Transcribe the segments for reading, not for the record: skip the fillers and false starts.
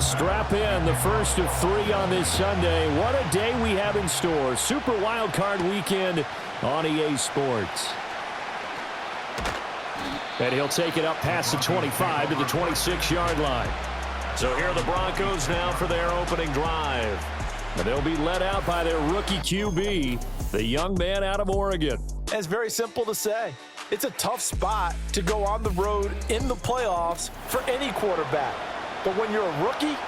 Strap in, the first of 3 on this Sunday. What a day we have in store. Super Wild Card Weekend on EA Sports. And he'll take it up past the 25 to the 26-yard line. So here are the Broncos now for their opening drive. And they'll be led out by their rookie QB, the young man out of Oregon. It's very simple to say. It's a tough spot to go on the road in the playoffs for any quarterback. But when you're a rookie,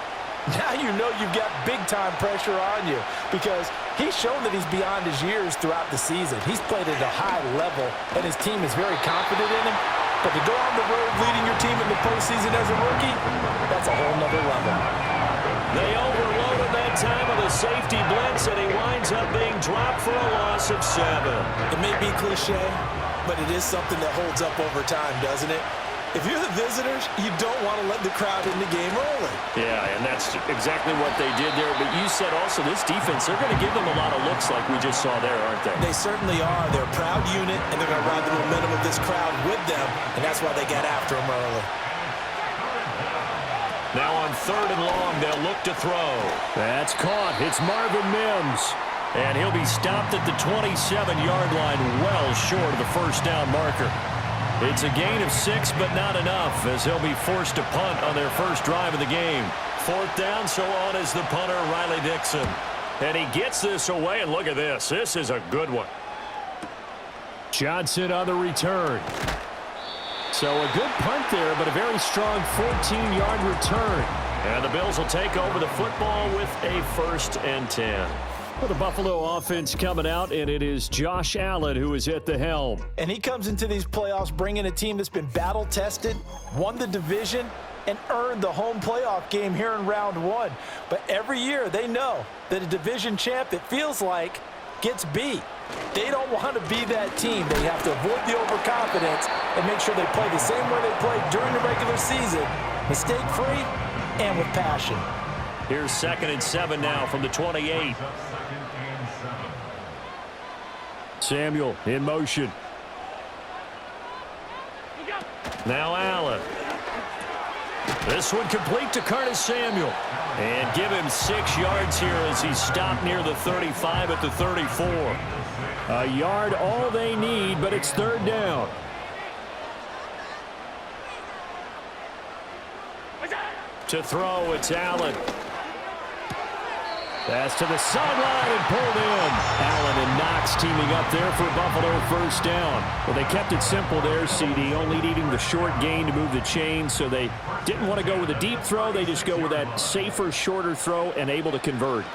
now you know you've got big-time pressure on you because he's shown that he's beyond his years throughout the season. He's played at a high level, and his team is very confident in him. But to go on the road leading your team in the postseason as a rookie, that's a whole nother level. They overloaded that time with a safety blitz, and he winds up being dropped for a loss of 7. It may be cliche, but it is something that holds up over time, doesn't it? If you're the visitors, you don't want to let the crowd in the game early. Yeah, and that's exactly what they did there. But you said also this defense, they're going to give them a lot of looks like we just saw there, aren't they? They certainly are. They're a proud unit, and they're going to ride the momentum of this crowd with them, and that's why they got after them early. Now on 3rd and long, they'll look to throw. That's caught. It's Marvin Mims. And he'll be stopped at the 27-yard line, well short of the first down marker. It's a gain of 6, but not enough, as he'll be forced to punt on their first drive of the game. 4th down, so on is the punter, Riley Dixon. And he gets this away, and look at this. This is a good one. Johnson on the return. So a good punt there, but a very strong 14-yard return. And the Bills will take over the football with a 1st and 10. For the Buffalo offense coming out, and it is Josh Allen who is at the helm. And he comes into these playoffs bringing a team that's been battle-tested, won the division, and earned the home playoff game here in round 1. But every year they know that a division champ, it feels like, gets beat. They don't want to be that team. They have to avoid the overconfidence and make sure they play the same way they played during the regular season, mistake-free and with passion. Here's 2nd and 7 now from the 28. Samuel in motion. Now Allen. This one complete to Curtis Samuel. And give him 6 yards here as he's stopped near the 35 at the 34. A yard all they need, but it's 3rd down. To throw, it's Allen. Pass to the sideline and pulled in. Allen and Knox teaming up there for Buffalo 1st down. Well, they kept it simple there, CD, only needing the short gain to move the chain, so they didn't want to go with a deep throw. They just go with that safer, shorter throw and able to convert.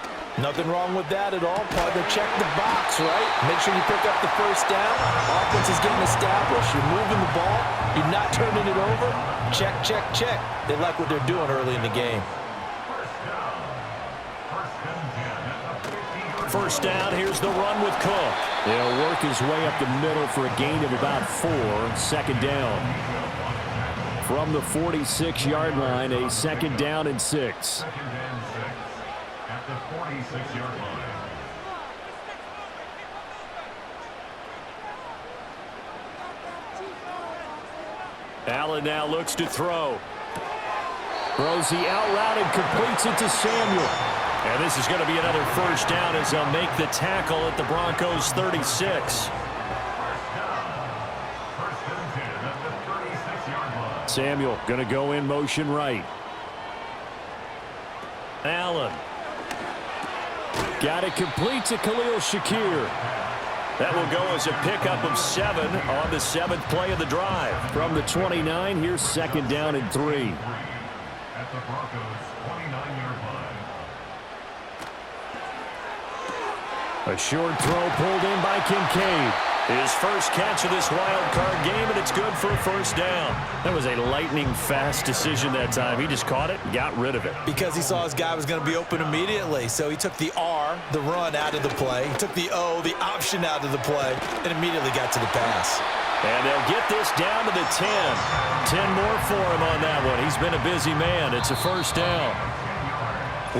Nothing wrong with that at all, partner. Check the box, right? Make sure you pick up the 1st down. Offense is getting established. You're moving the ball. You're not turning it over. Check, check, check. They like what they're doing early in the game. 1st down, here's the run with Cook. He'll work his way up the middle for a gain of about 4. 2nd down. From the 46-yard line, a 2nd down and 6. At the 46-yard line. Allen now looks to throw. Throws the out route and completes it to Samuel. And this is going to be another 1st down as they'll make the tackle at the Broncos 36. Samuel going to go in motion right. Allen. Got it complete to Khalil Shakir. That will go as a pickup of 7 on the 7th play of the drive. From the 29, here's 2nd down and 3. At the Broncos 29-yard line. A short throw pulled in by Kincaid. His first catch of this wild card game, and it's good for a 1st down. That was a lightning-fast decision that time. He just caught it and got rid of it. Because he saw his guy was going to be open immediately. So he took the R, the run, out of the play. He took the O, the option, out of the play, and immediately got to the pass. And they'll get this down to the 10. 10 more for him on that one. He's been a busy man. It's a 1st down.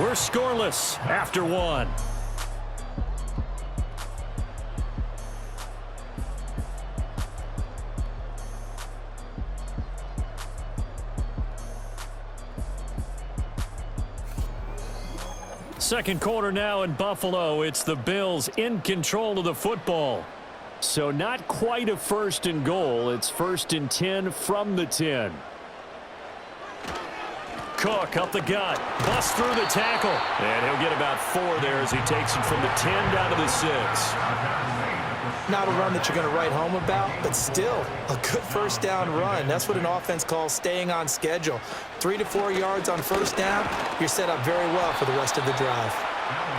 We're scoreless after 1. Second quarter now in Buffalo. It's the Bills in control of the football. So not quite a first and goal. It's 1st and 10 from the 10. Cook up the gut. Busts through the tackle. And he'll get about 4 there as he takes it from the 10 down to the 6. Not a run that you're going to write home about, but still a good first down run. That's what an offense calls staying on schedule. 3 to 4 yards on first down, you're set up very well for the rest of the drive.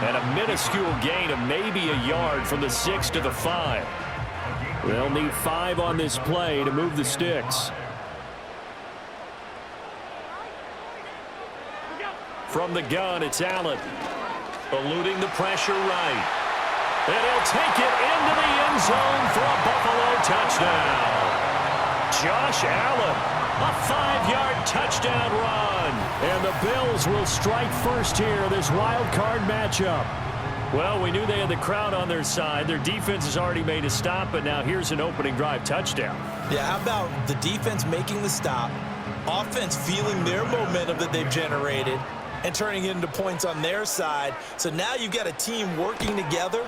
And a minuscule gain of maybe a yard from the 6 to the 5. They'll need 5 on this play to move the sticks. From the gun, it's Allen. Eluding the pressure right. And he'll take it into the end zone for a Buffalo touchdown. Josh Allen, a 5-yard touchdown run. And the Bills will strike first here, this wild card matchup. Well, we knew they had the crowd on their side. Their defense has already made a stop, but now here's an opening drive touchdown. Yeah, how about the defense making the stop, offense feeling their momentum that they've generated, and turning it into points on their side. So now you've got a team working together,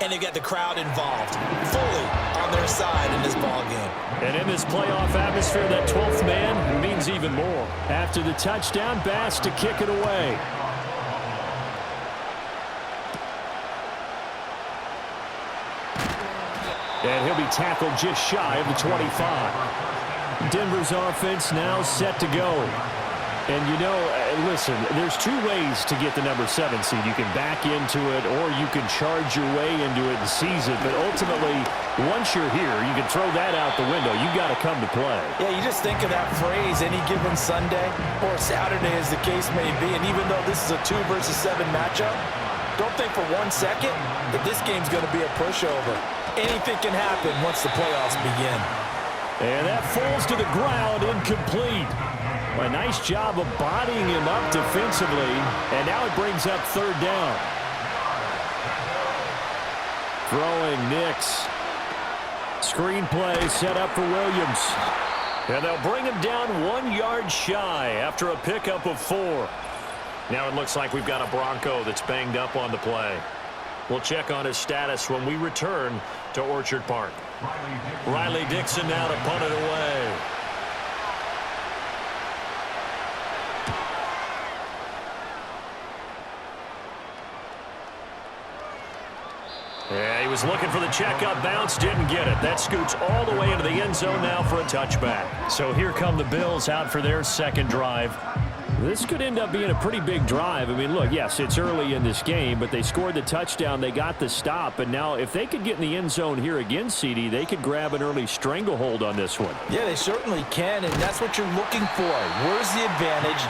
and they've got the crowd involved, fully on their side in this ballgame. And in this playoff atmosphere, that 12th man means even more. After the touchdown, Bass to kick it away. And he'll be tackled just shy of the 25. Denver's offense now set to go. And, you know, listen, there's 2 ways to get the number 7 seed. You can back into it or you can charge your way into it and seize it. But ultimately, once you're here, you can throw that out the window. You've got to come to play. Yeah, you just think of that phrase, any given Sunday or Saturday as the case may be. And even though this is a 2 versus 7 matchup, don't think for 1 second that this game's going to be a pushover. Anything can happen once the playoffs begin. And that falls to the ground, incomplete. A nice job of bodying him up defensively, and now it brings up 3rd down. Throwing Nix. Screenplay set up for Williams. And they'll bring him down 1 yard shy after a pickup of 4. Now it looks like we've got a Bronco that's banged up on the play. We'll check on his status when we return to Orchard Park. Riley Dixon now to punt it away. Yeah, he was looking for the checkup bounce, didn't get it. That scoots all the way into the end zone now for a touchback. So here come the Bills out for their second drive. This could end up being a pretty big drive. I mean, look, yes, it's early in this game, but they scored the touchdown, they got the stop, and now if they could get in the end zone here again, CD, they could grab an early stranglehold on this one. Yeah, they certainly can, and that's what you're looking for. Where's the advantage?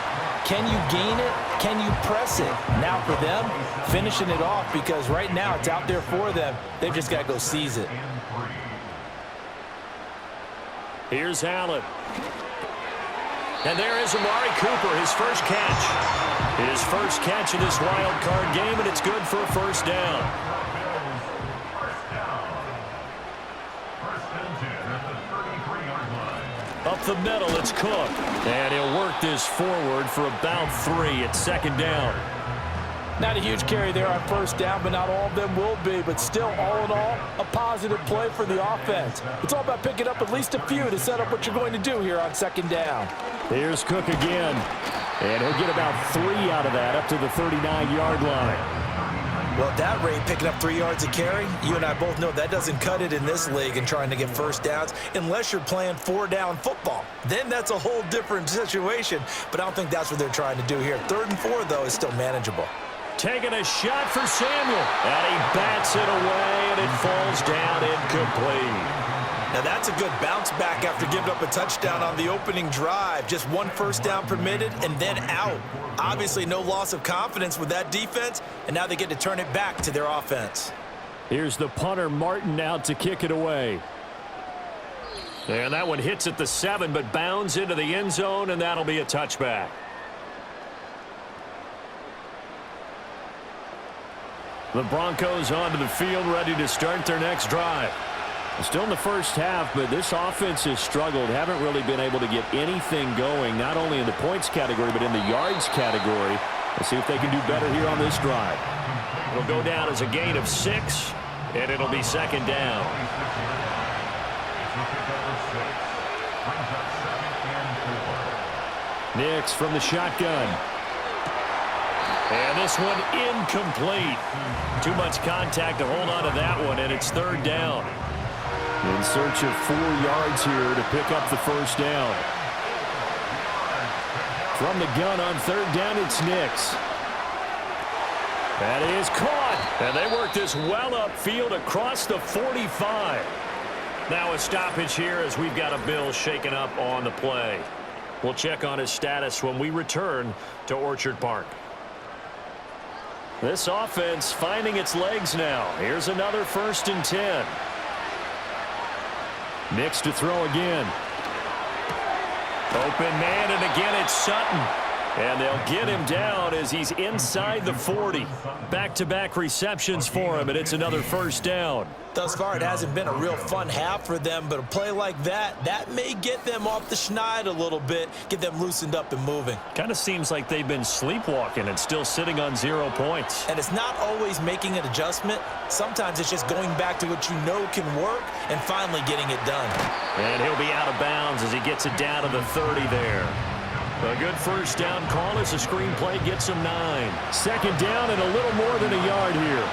Can you gain it? Can you press it? Now for them, finishing it off, because right now it's out there for them. They've just got to go seize it. Here's Allen. And there is Amari Cooper, his first catch. His first catch of this wild card game, and it's good for a first down. Up the middle, it's Cook. And he'll work this forward for about 3 at 2nd down. Not a huge carry there on first down, but not all of them will be. But still, all in all, a positive play for the offense. It's all about picking up at least a few to set up what you're going to do here on 2nd down. Here's Cook again. And he'll get about 3 out of that up to the 39-yard line. Well, at that rate, picking up 3 yards a carry, you and I both know that doesn't cut it in this league and trying to get first downs unless you're playing 4-down football. Then that's a whole different situation. But I don't think that's what they're trying to do here. 3rd and 4, though, is still manageable. Taking a shot for Samuel. And he bats it away, and it falls down incomplete. Now that's a good bounce back after giving up a touchdown on the opening drive. Just 1 first down permitted and then out. Obviously no loss of confidence with that defense, and now they get to turn it back to their offense. Here's the punter, Martin, out to kick it away. And that one hits at the 7, but bounds into the end zone, and that'll be a touchback. The Broncos onto the field, ready to start their next drive. Still in the first half, but this offense has struggled. Haven't really been able to get anything going, not only in the points category, but in the yards category. Let's see if they can do better here on this drive. It'll go down as a gain of 6, and it'll be second down. Nix from the shotgun. And this one incomplete. Too much contact to hold on to that one, and it's third down. In search of 4 yards here to pick up the first down. From the gun on third down, it's Nix. That is caught. And they work this well upfield across the 45. Now a stoppage here as we've got a Bill shaken up on the play. We'll check on his status when we return to Orchard Park. This offense finding its legs now. Here's another 1st and 10. Nix to throw again. Open man, and again it's Sutton. And they'll get him down as he's inside the 40. Back-to-back receptions for him, and it's another first down. Thus far, it hasn't been a real fun half for them, but a play like that may get them off the schneid a little bit, get them loosened up and moving. Kind of seems like they've been sleepwalking and still sitting on 0 points. And it's not always making an adjustment. Sometimes it's just going back to what you know can work and finally getting it done. And he'll be out of bounds as he gets it down to the 30 there. A good first down call as the screenplay gets him 9. Second down and a little more than a yard here.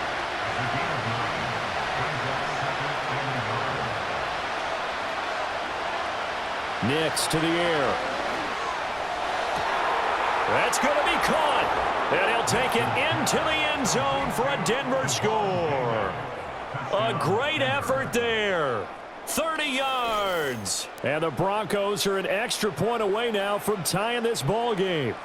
Nix to the air. That's going to be caught. And he'll take it into the end zone for a Denver score. A great effort there. 30 yards. And the Broncos are an extra point away now from tying this ball game.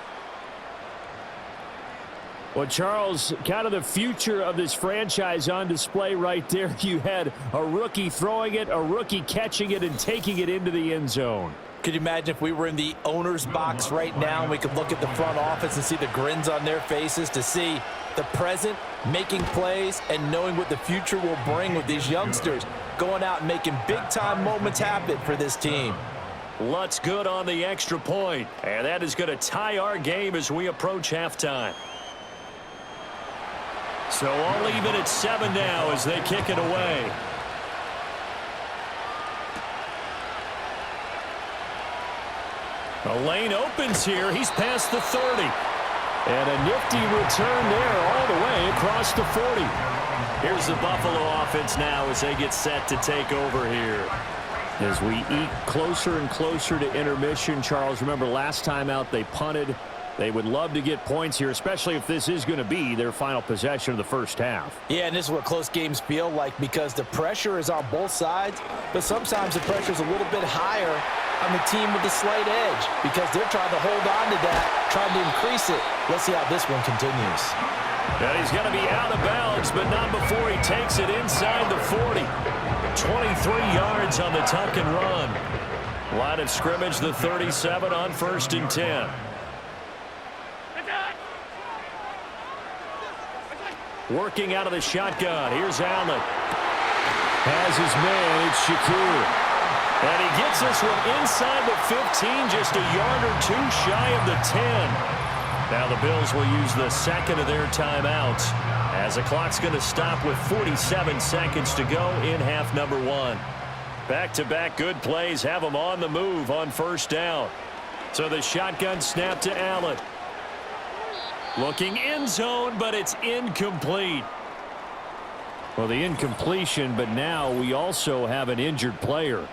Well, Charles, kind of the future of this franchise on display right there. You had a rookie throwing it, a rookie catching it, and taking it into the end zone. Could you imagine if we were in the owner's box right now and we could look at the front office and see the grins on their faces, to see the present making plays and knowing what the future will bring with these youngsters going out and making big-time moments happen for this team. Lutz good on the extra point, and that is going to tie our game as we approach halftime. So all even at 7 now as they kick it away. The lane opens here. He's past the 30. And a nifty return there all the way across the 40. Here's the Buffalo offense now as they get set to take over here. As we eke closer and closer to intermission, Charles, remember last time out they punted. They would love to get points here, especially if this is going to be their final possession of the first half. Yeah, and this is what close games feel like because the pressure is on both sides, but sometimes the pressure is a little bit higher on the team with the slight edge because they're trying to hold on to that, trying to increase it. Let's see how this one continues. And he's going to be out of bounds, but not before he takes it inside the 40. 23 yards on the tuck and run. Line of scrimmage, the 37 on 1st and 10. Working out of the shotgun. Here's Allen. Has his man. It's Shakir. And he gets this one inside the 15, just a yard or 2 shy of the 10. Now the Bills will use the second of their timeouts as the clock's going to stop with 47 seconds to go in half number 1. Back-to-back good plays have them on the move on first down. So the shotgun snap to Allen. Looking end zone, but it's incomplete. Well, the incompletion, but now we also have an injured player.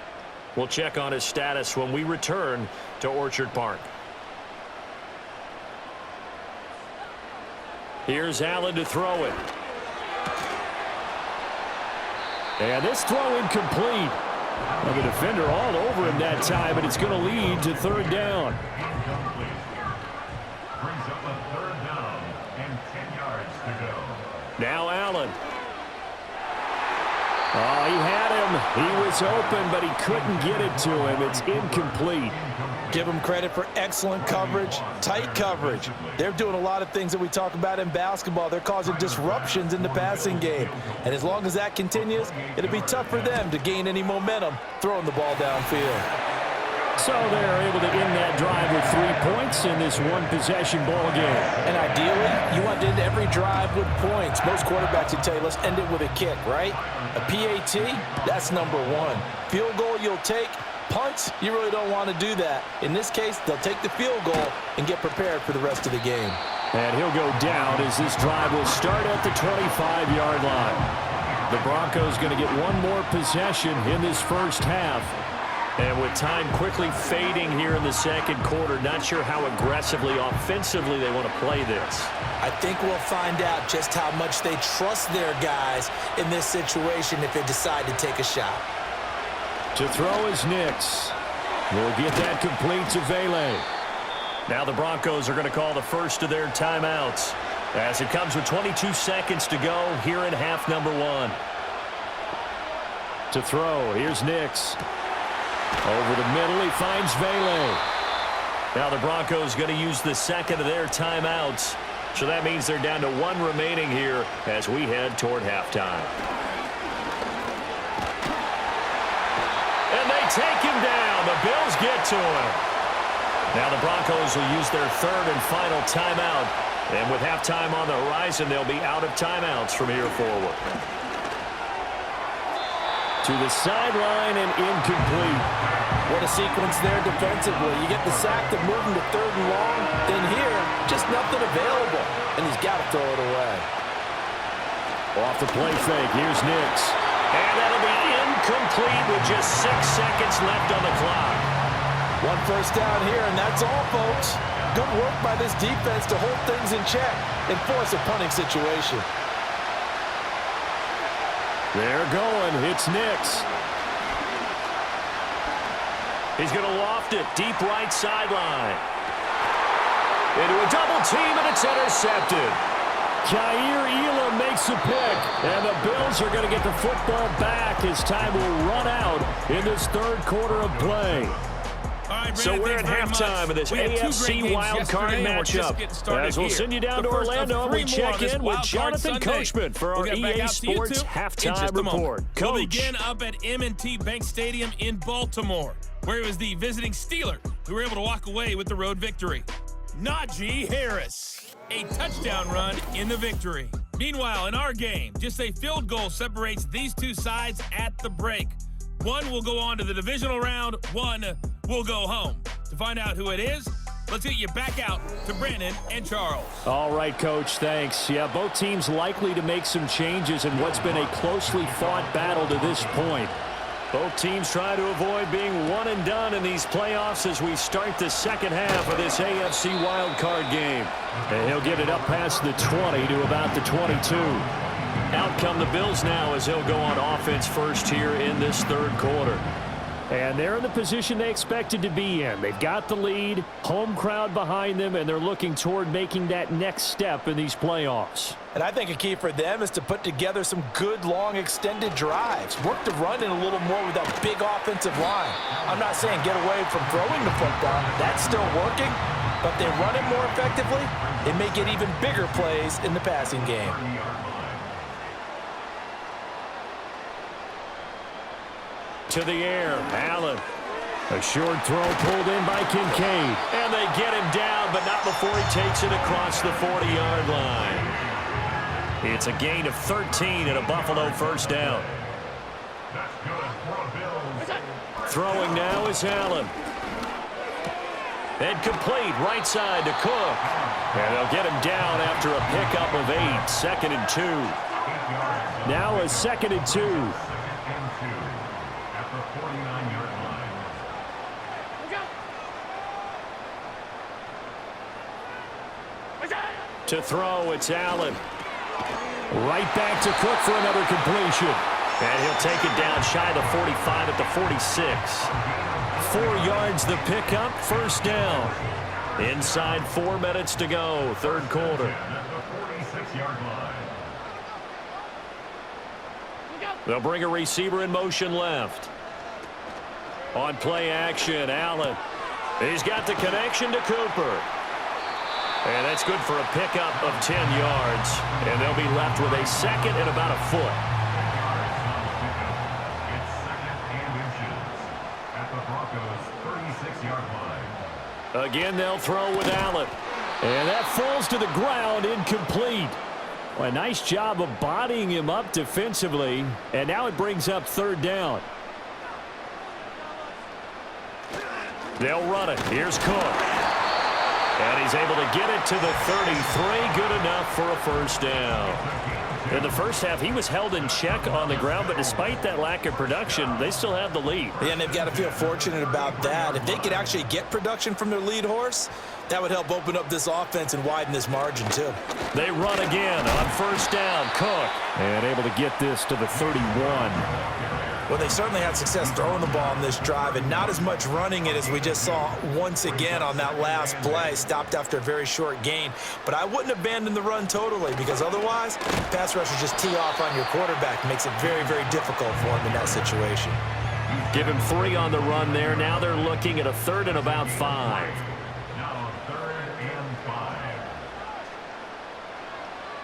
We'll check on his status when we return to Orchard Park. Here's Allen to throw it. And this throw incomplete. Well, the defender all over him that time, but it's going to lead to third down. Brings up a third down and 10 yards to go. Now Allen. Oh, he had him. He was open, but he couldn't get it to him. It's incomplete. Give them credit for excellent coverage, tight coverage. They're doing a lot of things that we talk about in basketball. They're causing disruptions in the passing game. And as long as that continues, it'll be tough for them to gain any momentum throwing the ball downfield. So they're able to end that drive with 3 points in this one-possession ball game. And ideally, you want to end every drive with points. Most quarterbacks would tell you, let's end it with a kick, right? A PAT, that's number one. Field goal you'll take. Punts, you really don't want to do that. In this case, they'll take the field goal and get prepared for the rest of the game. And he'll go down as this drive will start at the 25-yard line. The Broncos going to get one more possession in this first half. And with time quickly fading here in the second quarter, not sure how aggressively, offensively they want to play this. I think we'll find out just how much they trust their guys in this situation if they decide to take a shot. To throw is Nix. We'll get that complete to Vele. Now the Broncos are going to call the first of their timeouts as it comes with 22 seconds to go here in half number one. To throw, here's Nix. Over the middle, he finds Vele. Now the Broncos going to use the second of their timeouts. So that means they're down to one remaining here as we head toward halftime. And they take him down. The Bills get to him. Now the Broncos will use their third and final timeout. And with halftime on the horizon, they'll be out of timeouts from here forward. To the sideline and incomplete. What a sequence there defensively. You get the sack to move him to third and long. Then here, just nothing available. And he's got to throw it away. Off the play fake, here's Nix. And that'll be incomplete with just 6 seconds left on the clock. One first down here, and that's all, folks. Good work by this defense to hold things in check and force a punting situation. They're going. It's Nix. He's going to loft it deep right sideline. Into a double team, and it's intercepted. Jair Elam makes a pick, and the Bills are going to get the football back as time will run out in this third quarter of play. Right, so we're at halftime of this AFC wild card matchup. As we'll send you down to Orlando, and we check in with Jonathan Coachman for our EA Sports halftime report. We'll begin up at M&T Bank Stadium in Baltimore, where it was the visiting Steelers who were able to walk away with the road victory. Najee Harris, a touchdown run in the victory. Meanwhile, in our game, just a field goal separates these two sides at the break. One will go on to the divisional round, one will go home. To find out who it is, let's get you back out to Brandon and Charles. All right, Coach, thanks. Yeah, both teams likely to make some changes in what's been a closely fought battle to this point. Both teams try to avoid being one and done in these playoffs as we start the second half of this AFC wildcard game. And he'll get it up past the 20 to about the 22. Out come the Bills now as they'll go on offense first here in this third quarter. And they're in the position they expected to be in. They've got the lead, home crowd behind them, and they're looking toward making that next step in these playoffs. And I think a key for them is to put together some good, long, extended drives. Work the run in a little more with that big offensive line. I'm not saying get away from throwing the football. That's still working. But they run it more effectively, it may get even bigger plays in the passing game. To the air, Allen. A short throw pulled in by Kincaid. And they get him down, but not before he takes it across the 40-yard line. It's a gain of 13 and a Buffalo first down. That's good for the Bills. Throwing now is Allen. And complete right side to Cook. And they'll get him down after a pickup of 8. 2nd and 2. Now a 2nd and 2. At the 49-yard line. To throw, it's Allen. Right back to Cook for another completion. And he'll take it down shy of the 45 at the 46. 4 yards the pickup, first down. Inside 4 minutes to go, third quarter. At the 46-yard line. They'll bring a receiver in motion left. On play action, Allen. He's got the connection to Cooper. And that's good for a pickup of 10 yards. And they'll be left with a second and about a foot. It's 2nd and inches. At the Broncos' Again, they'll throw with Allen. And that falls to the ground, incomplete. Well, a nice job of bodying him up defensively. And now it brings up third down. They'll run it. Here's Cook. And he's able to get it to the 33. Good enough for a first down. In the first half, he was held in check on the ground, but despite that lack of production, they still have the lead. Yeah, and they've got to feel fortunate about that. If they could actually get production from their lead horse, that would help open up this offense and widen this margin, too. They run again on first down. Cook. And able to get this to the 31. Well, they certainly had success throwing the ball in this drive and not as much running it as we just saw once again on that last play. Stopped after a very short gain. But I wouldn't abandon the run totally because otherwise, pass rushers just tee off on your quarterback. Makes it very, very difficult for him in that situation. Give him 3 on the run there. Now they're looking at a 3rd and about 5. Now 3rd and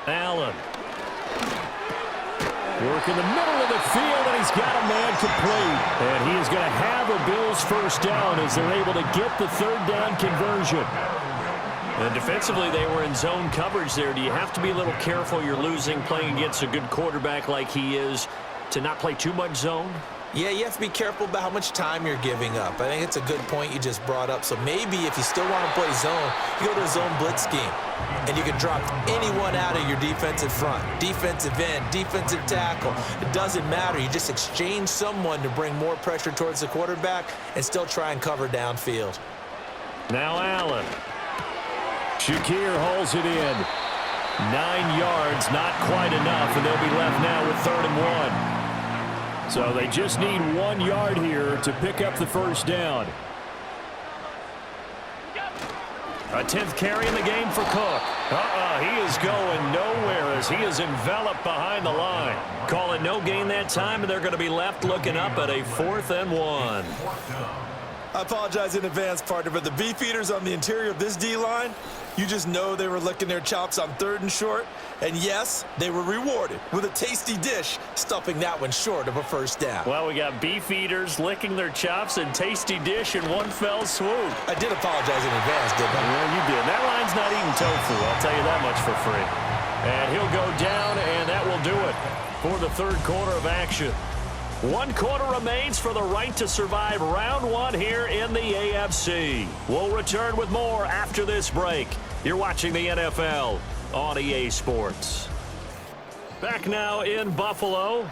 5. Allen. Work in the middle of the field, and he's got a man complete. And he is going to have a Bills first down as they're able to get the 3rd down conversion. And defensively, they were in zone coverage there. Do you have to be a little careful? You're losing playing against a good quarterback like he is to not play too much zone? Yeah, you have to be careful about how much time you're giving up. I think it's a good point you just brought up. So maybe if you still want to play zone, you go to a zone blitz scheme. And you can drop anyone out of your defensive front. Defensive end, defensive tackle. It doesn't matter. You just exchange someone to bring more pressure towards the quarterback and still try and cover downfield. Now Allen. Shakir holds it in. 9 yards, not quite enough, and they'll be left now with 3rd and 1. So they just need 1 yard here to pick up the first down. A 10th carry in the game for Cook. He is going nowhere as he is enveloped behind the line. Call it no gain that time, and they're going to be left looking up at a 4th and 1. I apologize in advance, partner, but the beefeaters on the interior of this D-line, you just know they were licking their chops on 3rd and short. And yes, they were rewarded with a tasty dish, stuffing that one short of a first down. Well, we got beefeaters licking their chops and tasty dish in one fell swoop. I did apologize in advance, didn't I? Well, you did. That line's not eating tofu, I'll tell you that much for free. And he'll go down, and that will do it for the 3rd quarter of action. 1 quarter remains for the right to survive round 1 here in the AFC. We'll return with more after this break. You're watching the NFL on EA Sports. Back now in Buffalo.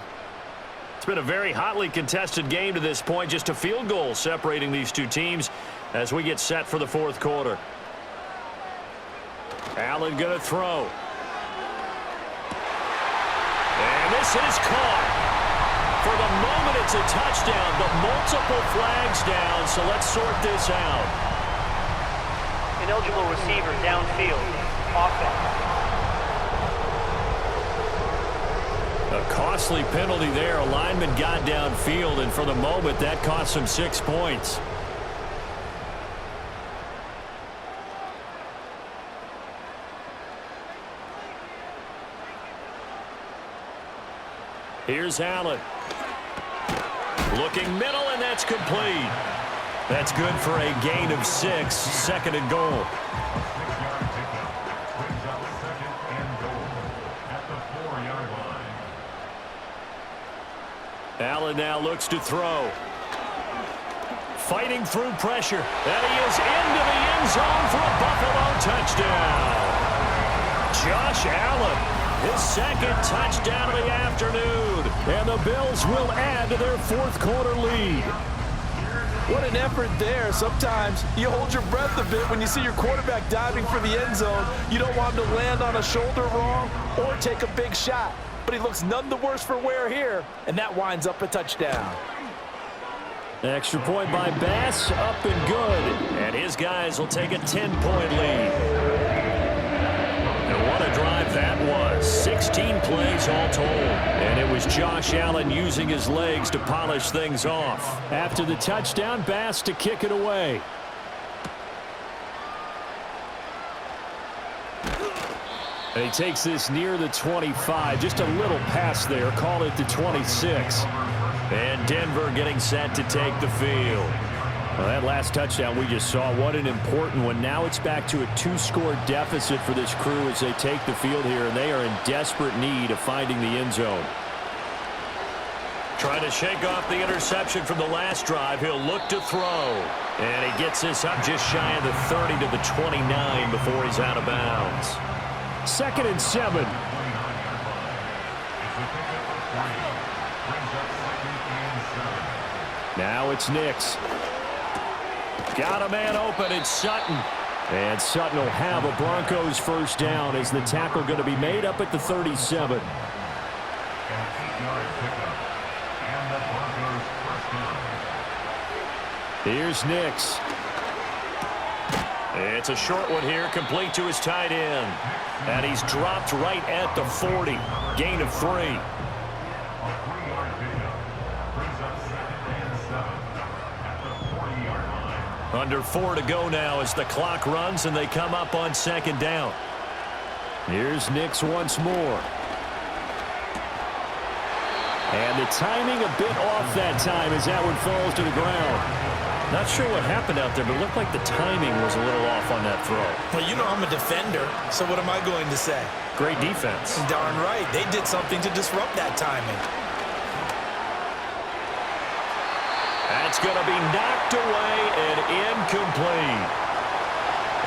It's been a very hotly contested game to this point. Just a field goal separating these two teams as we get set for the 4th quarter. Allen going to throw. And this is caught. For the moment, it's a touchdown, but multiple flags down, so let's sort this out. Ineligible receiver downfield. Offense. A costly penalty there. A lineman got downfield, and for the moment, that cost him 6 points. Here's Allen. Looking middle, and that's complete. That's good for a gain of 6. 2nd and goal. 6-yard pickup. Brings up 2nd and goal at the 4-yard line. Allen now looks to throw. Fighting through pressure. And he is into the end zone for a Buffalo touchdown. Josh Allen. His 2nd touchdown of the afternoon. And the Bills will add to their 4th quarter lead. What an effort there. Sometimes you hold your breath a bit when you see your quarterback diving for the end zone. You don't want him to land on a shoulder wrong or take a big shot. But he looks none the worse for wear here, and that winds up a touchdown. Extra point by Bass, up and good. And his guys will take a 10-point lead. And what a drive that was. 16 plays all told. And it was Josh Allen using his legs to polish things off. After the touchdown, Bass to kick it away. And he takes this near the 25. Just a little pass there. Call it the 26. And Denver getting set to take the field. Well, that last touchdown we just saw, what an important one. Now it's back to a 2-score deficit for this crew as they take the field here, and they are in desperate need of finding the end zone. Trying to shake off the interception from the last drive. He'll look to throw. And he gets this up just shy of the 30 to the 29 before he's out of bounds. 2nd and 7. Now it's Nix. Got a man open. It's Sutton. And Sutton will have a Broncos first down as the tackle going to be made up at the 37. Here's Nix. It's a short one here, complete to his tight end. And he's dropped right at the 40. Gain of 3. A 3-yard pickup brings up 2nd and 7 at the 40-yard line. Under 4 to go now as the clock runs and they come up on 2nd down. Here's Nix once more. And the timing a bit off that time as that one falls to the ground. Not sure what happened out there, but it looked like the timing was a little off on that throw. Well, you know I'm a defender, so what am I going to say? Great defense. Darn right. They did something to disrupt that timing. That's going to be knocked away and incomplete.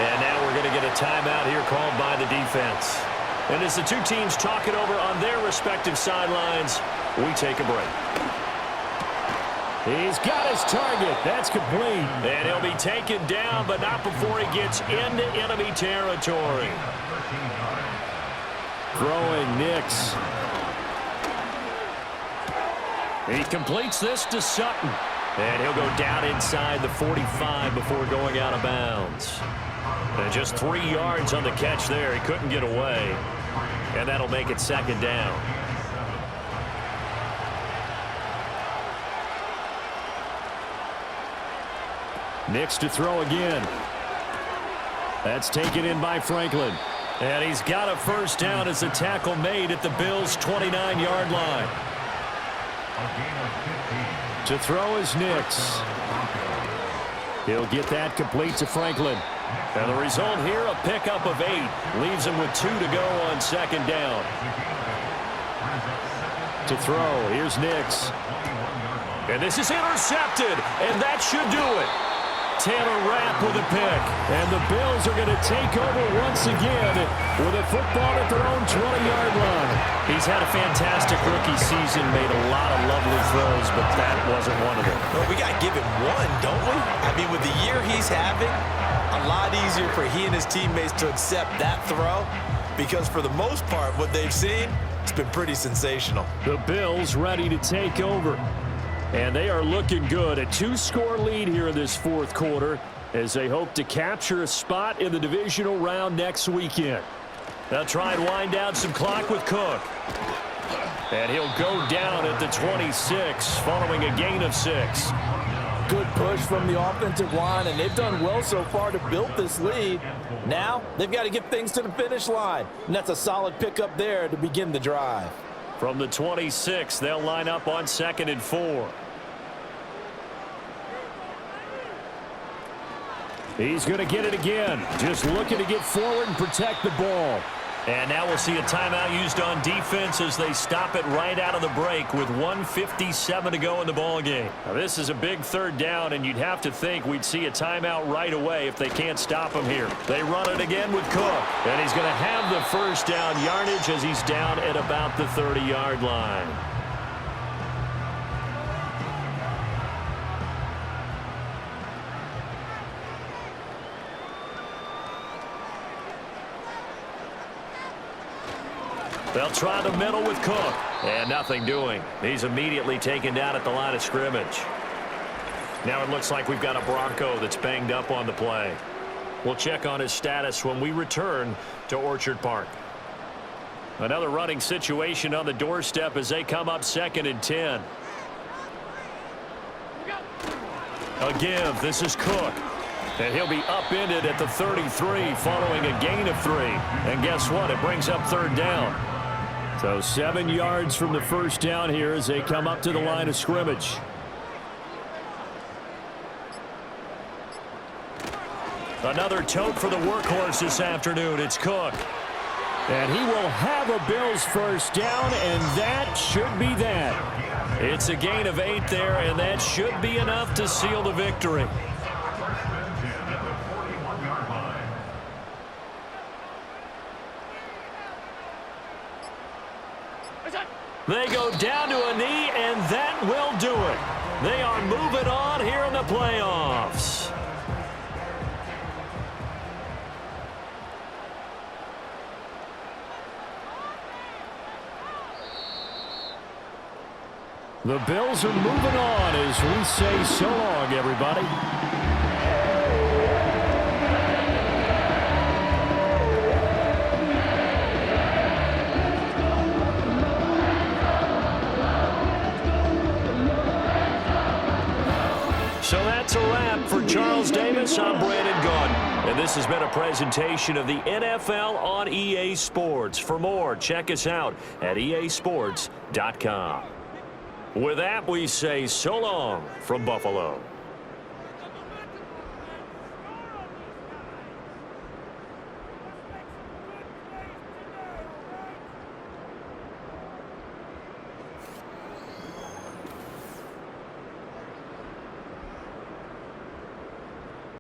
And now we're going to get a timeout here called by the defense. And as the two teams talk it over on their respective sidelines, we take a break. He's got his target. That's complete. And he'll be taken down, but not before he gets into enemy territory. Throwing Nix. He completes this to Sutton. And he'll go down inside the 45 before going out of bounds. And just 3 yards on the catch there. He couldn't get away. And that'll make it 2nd down. Nix to throw again. That's taken in by Franklin. And he's got a first down as a tackle made at the Bills' 29-yard line. To throw is Nix. He'll get that complete to Franklin. And the result here, a pickup of 8. Leaves him with 2 to go on 2nd down. To throw, here's Nix. And this is intercepted, and that should do it. Taylor Rapp with a pick. And the Bills are going to take over once again with a football at their own 20-yard line. He's had a fantastic rookie season, made a lot of lovely throws, but that wasn't one of them. Well, we got to give him one, don't we? I mean, with the year he's having, a lot easier for he and his teammates to accept that throw because for the most part, what they've seen, it's been pretty sensational. The Bills ready to take over. And they are looking good. A 2-score lead here in this 4th quarter as they hope to capture a spot in the divisional round next weekend. They'll try and wind down some clock with Cook. And he'll go down at the 26 following a gain of 6. Good push from the offensive line, and they've done well so far to build this lead. Now they've got to get things to the finish line, and that's a solid pickup there to begin the drive. From the 26, they'll line up on 2nd and 4. He's going to get it again. Just looking to get forward and protect the ball. And now we'll see a timeout used on defense as they stop it right out of the break with 1:57 to go in the ballgame. Now this is a big 3rd down, and you'd have to think we'd see a timeout right away if they can't stop him here. They run it again with Cook, and he's going to have the first down yardage as he's down at about the 30-yard line. They'll try the middle with Cook. And nothing doing. He's immediately taken down at the line of scrimmage. Now it looks like we've got a Bronco that's banged up on the play. We'll check on his status when we return to Orchard Park. Another running situation on the doorstep as they come up 2nd and 10. A give. This is Cook. And he'll be upended at the 33 following a gain of 3. And guess what? It brings up 3rd down. So 7 yards from the first down here as they come up to the line of scrimmage. Another tote for the workhorse this afternoon. It's Cook. And he will have a Bills first down, and that should be that. It's a gain of 8 there, and that should be enough to seal the victory. They go down to a knee, and that will do it. They are moving on here in the playoffs. The Bills are moving on as we say so long, everybody. So that's a wrap for Charles Davis. I'm Brandon Gordon, and this has been a presentation of the NFL on EA Sports. For more, check us out at easports.com. With that, we say so long from Buffalo.